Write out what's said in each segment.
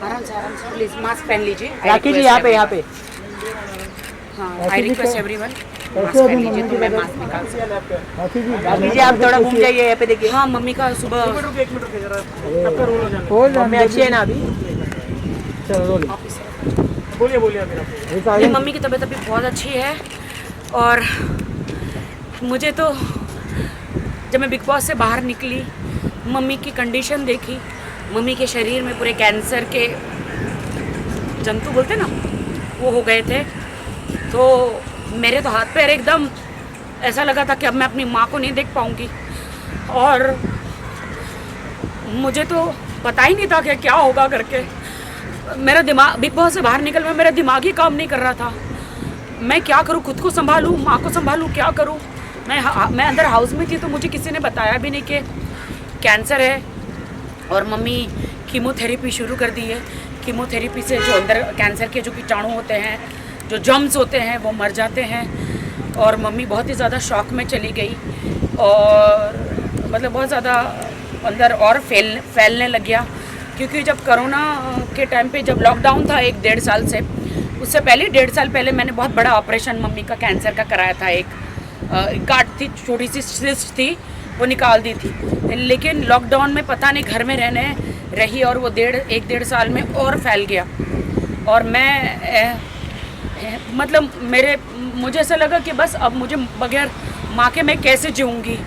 आराम से please mask पहन लीजिए। राखी जी यहाँ पे हाँ, आई रिक्वेस्ट एवरीवन मास्क पहन लीजिए तो मैं मास्क निकाल सकता हूँ। राखी जी आप थोड़ा घूम जाइए, यहाँ पे देखिए। हाँ, मम्मी का सुबह मम्मी अच्छी है ना अभी? मेरी मम्मी की तबीयत अभी बहुत अच्छी है। और मुझे तो जब मैं बिग बॉस से बाहर निकली, मम्मी की कंडीशन देखी, मम्मी के शरीर में पूरे कैंसर के जंतु बोलते ना वो हो गए थे, तो मेरे तो हाथ पैर एकदम ऐसा लगा था कि अब मैं अपनी माँ को नहीं देख पाऊँगी। और मुझे तो पता ही नहीं था कि क्या होगा करके। मेरा दिमाग बिग बॉस से बाहर निकल में मेरा दिमाग ही काम नहीं कर रहा था। मैं क्या करूँ, खुद को संभालूँ, माँ को संभालूँ, क्या करूँ। मैं अंदर हाउस में थी तो मुझे किसी ने बताया भी नहीं कि कैंसर है। और मम्मी कीमोथेरेपी शुरू कर दी है। कीमोथेरेपी से जो अंदर कैंसर के जो कीटाणु होते हैं, जो जर्म्स होते हैं, वो मर जाते हैं। और मम्मी बहुत ही ज़्यादा शॉक में चली गई और मतलब बहुत ज़्यादा अंदर और फैलने लग गया। क्योंकि जब कोरोना के टाइम पे जब लॉकडाउन था 1-1.5 साल से, उससे पहले 1.5 साल पहले मैंने बहुत बड़ा ऑपरेशन मम्मी का कैंसर का कराया था। एक गांठ थी, छोटी सी सिस्ट थी, वो निकाल दी थी। लेकिन लॉकडाउन में पता नहीं घर में रहने रही और वो 1-1.5 साल में और फैल गया। और मैं मतलब मुझे ऐसा लगा कि बस अब मुझे बगैर माँ के मैं कैसे जीऊँगी।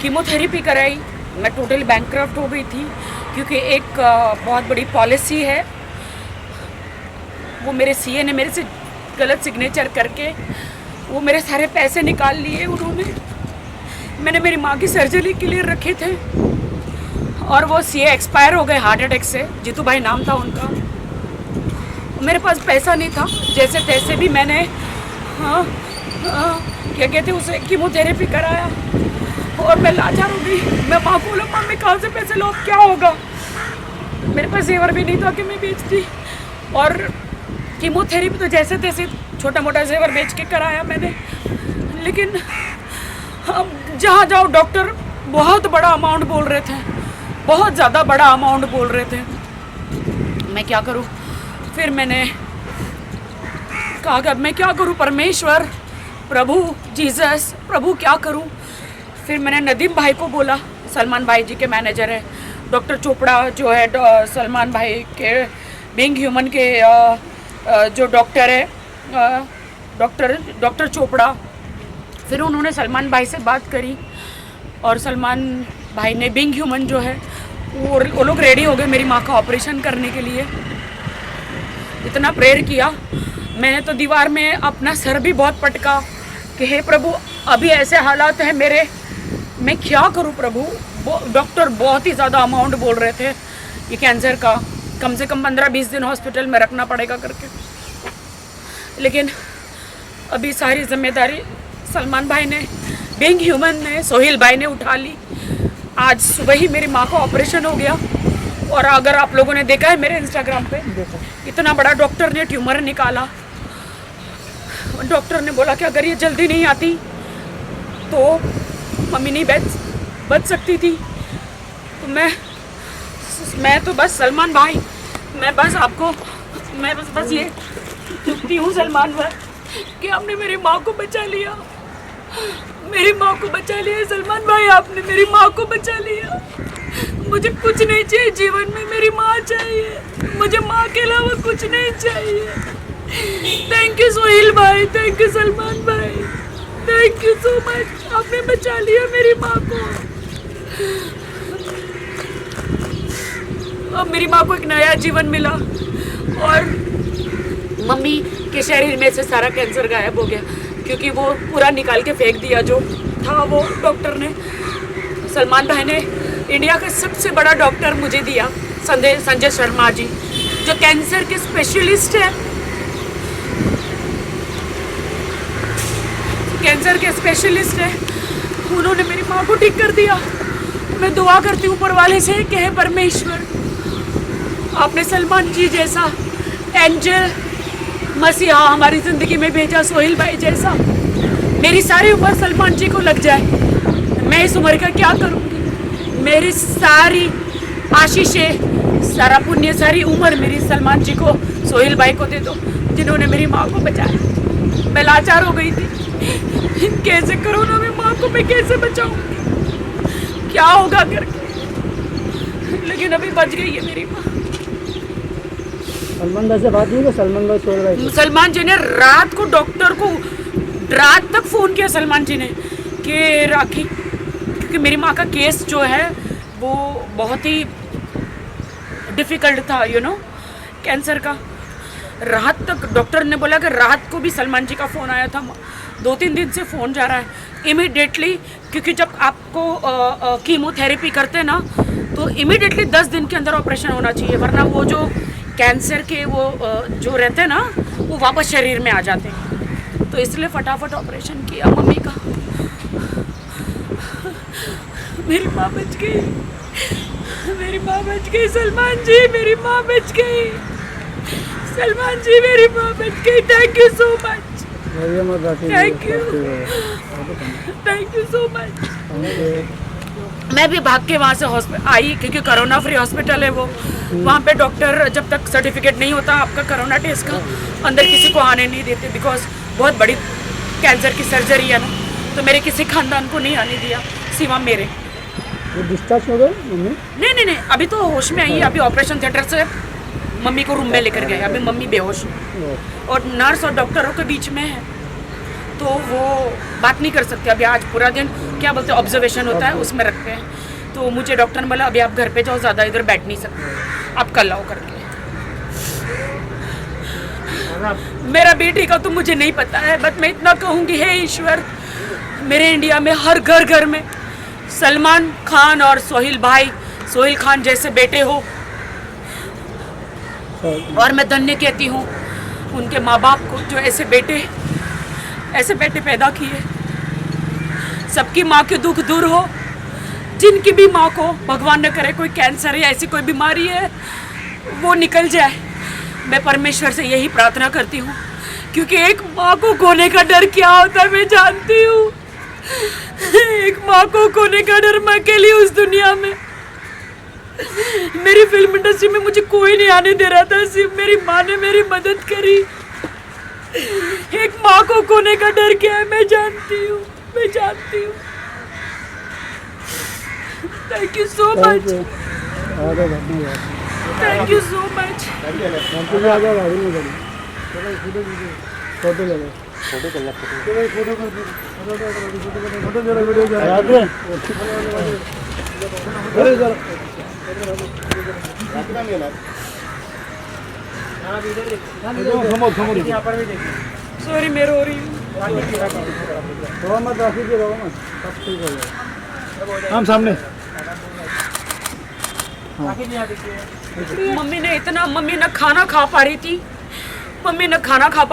कीमोथेरेपी कराई, मैं टोटली बैंकक्रफ्ट हो गई थी। क्योंकि एक बहुत बड़ी पॉलिसी है, वो मेरे सीए ने मेरे से गलत सिग्नेचर करके वो मेरे सारे पैसे निकाल लिए उन्होंने। मैंने मेरी माँ की सर्जरी के लिए रखे थे और वो सीए एक्सपायर हो गए हार्ट अटैक से। जीतू भाई नाम था उनका। मेरे पास पैसा नहीं था, जैसे तैसे भी मैंने क्या कहते उसे कीमोथेरेपी कराया। और मैं लाचार हो गई। मैं माँ को बोला, मम्मी कहाँ से पैसे लो, क्या होगा। मेरे पास जेवर भी नहीं था कि मैं बेचती। और कीमोथेरेपी तो जैसे तैसे छोटा मोटा जेवर बेच के कराया मैंने। लेकिन अब जहाँ जाओ डॉक्टर बहुत बड़ा अमाउंट बोल रहे थे, बहुत ज़्यादा बड़ा अमाउंट बोल रहे थे। मैं क्या करूँ। फिर मैंने कहा कि अब मैं क्या करूँ, परमेश्वर, प्रभु जीसस, प्रभु क्या करूँ। फिर मैंने नदीम भाई को बोला, सलमान भाई जी के मैनेजर है, डॉक्टर चोपड़ा जो है सलमान भाई के बीइंग ह्यूमन के जो डॉक्टर है, डॉक्टर चोपड़ा। फिर उन्होंने सलमान भाई से बात करी और सलमान भाई ने बीइंग ह्यूमन जो है वो लोग रेडी हो गए मेरी माँ का ऑपरेशन करने के लिए। इतना प्रेयर किया मैंने तो दीवार में अपना सर भी बहुत पटका कि हे प्रभु, अभी ऐसे हालात हैं मेरे, मैं क्या करूं प्रभु। डॉक्टर बहुत ही ज़्यादा अमाउंट बोल रहे थे ये कैंसर का, कम से कम 15-20 दिन हॉस्पिटल में रखना पड़ेगा करके। लेकिन अभी सारी जिम्मेदारी सलमान भाई ने, बीइंग ह्यूमन ने, सोहेल भाई ने उठा ली। आज सुबह ही मेरी माँ का ऑपरेशन हो गया। और अगर आप लोगों ने देखा है मेरे इंस्टाग्राम पे, इतना बड़ा डॉक्टर ने ट्यूमर निकाला। डॉक्टर ने बोला कि अगर ये जल्दी नहीं आती तो मम्मी नहीं बच सकती थी। तो मैं तो बस सलमान भाई, मैं बस ये चुपती हूँ सलमान भाई कि आपने मेरी माँ को बचा लिया, मेरी माँ को बचा लिया सलमान भाई, आपने मेरी माँ को बचा लिया। मुझे कुछ नहीं चाहिए जीवन में, मेरी माँ चाहिए मुझे, माँ के अलावा कुछ नहीं चाहिए। थैंक यू सोहेल भाई, थैंक यू सलमान भाई, थैंक यू सो मच, आपने बचा लिया मेरी माँ को। अब मेरी माँ को एक नया जीवन मिला और मम्मी के शरीर में से सारा कैंसर गायब हो गया। क्योंकि वो पूरा निकाल के फेंक दिया जो था वो डॉक्टर ने। सलमान भाई ने इंडिया का सबसे बड़ा डॉक्टर मुझे दिया, संजय शर्मा जी, जो कैंसर के स्पेशलिस्ट है, कैंसर के स्पेशलिस्ट है। उन्होंने मेरी माँ को ठीक कर दिया। मैं दुआ करती हूँ ऊपर वाले से कि हे परमेश्वर, आपने सलमान जी जैसा एंजल मसीहा हमारी ज़िंदगी में भेजा, सोहेल भाई जैसा। मेरी सारी उम्र सलमान जी को लग जाए, मैं इस उम्र का क्या करूँगी। मेरी सारी आशीषें सारा पुण्य सारी उम्र मेरी सलमान जी को, सोहेल भाई को दे दो, जिन्होंने मेरी माँ को बचाया। मैं लाचार हो गई थी, कैसे कोरोना में माँ को मैं कैसे बचाऊंगी, क्या होगा करके, लेकिन अभी बच गई है मेरी माँ। सलमान भाई से बात हुई तो सलमान भाई सोहेल भाई सलमान जी ने रात को डॉक्टर को रात तक फ़ोन किया सलमान जी ने कि राखी, क्योंकि मेरी माँ का केस जो है वो बहुत ही डिफ़िकल्ट था, कैंसर का। रात तक डॉक्टर ने बोला कि रात को भी सलमान जी का फ़ोन आया था, 2-3 दिन से फ़ोन जा रहा है इमीडिएटली, क्योंकि जब आपको कीमोथेरेपी करते हैं ना तो इमीडिएटली 10 दिन के अंदर ऑपरेशन होना चाहिए, वरना वो जो कैंसर के वो जो रहते हैं ना वो वापस शरीर में आ जाते हैं। तो इसलिए फटाफट ऑपरेशन किया मम्मी का। मेरी माँ बच गई, मेरी माँ बच गई, सलमान जी मेरी माँ बच गई, सलमान जी मेरी माँ बच गई। Thank you so much, thank you so much. मैं भी भाग के वहाँ से हॉस्पिटल आई, क्योंकि कोरोना फ्री हॉस्पिटल है वो। वहाँ पे डॉक्टर जब तक सर्टिफिकेट नहीं होता आपका कोरोना टेस्ट का, अंदर किसी को आने नहीं देते, बिकॉज बहुत बड़ी कैंसर की सर्जरी है ना, तो मेरे किसी खानदान को नहीं आने दिया सिवा मेरे। डिस्चार्ज हो गए मम्मी? नहीं, अभी तो होश में आई है। अभी ऑपरेशन थिएटर से मम्मी को रूम में लेकर गए, अभी मम्मी बेहोश है और नर्स और डॉक्टरों के बीच में है, तो वो बात नहीं कर सकते। अभी आज पूरा दिन क्या बोलते हैं ऑब्जर्वेशन होता है, उसमें रखते हैं। तो मुझे डॉक्टर ने बोला अभी आप घर पे जाओ, ज़्यादा इधर बैठ नहीं सकते, आप कल आओ करके। मेरा बेटी का तो मुझे नहीं पता है, बट मैं इतना कहूँगी, हे ईश्वर, मेरे इंडिया में हर घर में सलमान खान और सोहेल खान जैसे बेटे हो, और मैं धन्य कहती हूँ उनके माँ बाप को जो ऐसे बेटे पैदा किए। सबकी माँ के दुख दूर हो, जिनकी भी माँ को भगवान न करे कोई कैंसर या ऐसी कोई बीमारी है वो निकल जाए। मैं परमेश्वर से यही प्रार्थना करती हूँ, क्योंकि एक माँ को खोने का डर क्या होता है मैं जानती हूँ। एक माँ को खोने का डर, मैं अकेली उस दुनिया में। मेरी फिल्म इंडस्ट्री में मुझे कोई नहीं आने दे रहा था, सिर्फ मेरी माँ ने मेरी मदद करी। एक माँ को खोने का डर क्या है मैं जानती हूँ। Thank you so much, thank you so much. Sorry मैं रो रही हूँ। हम सामने मम्मी न खाना खा पा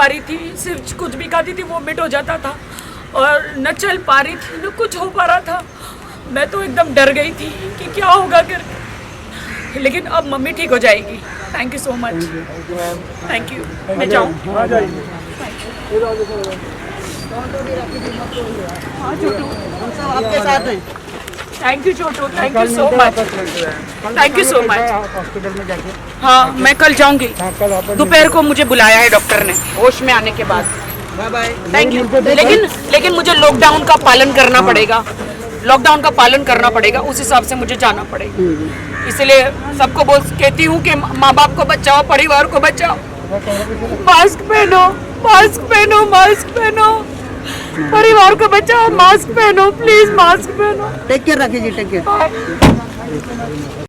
रही थी, सिर्फ कुछ भी खाती थी वोमिट हो जाता था, और न चल पा रही थी, न कुछ हो पा रहा था। मैं तो एकदम डर गई थी कि क्या होगा करके, लेकिन अब मम्मी ठीक हो जाएगी। Thank you so much, thank you. मैं जाऊँ? हाँ छोटू, आपके साथ हैं। Thank you Chhotu, thank you so much, thank you so much. Hospital में जाके हाँ मैं कल जाऊंगी, कल वापस दोपहर को मुझे बुलाया है डॉक्टर ने, होश में आने के बाद। Bye bye. Thank you. लेकिन मुझे लॉकडाउन का पालन करना पड़ेगा, उस हिसाब से मुझे जाना पड़ेगा। इसलिए सबको कहती हूँ कि माँ बाप को बचाओ, परिवार को बचाओ, मास्क पहनो, परिवार को बचाओ, मास्क पहनो, प्लीज मास्क पहनो। टेक केयर, राखी जी, टेक केयर।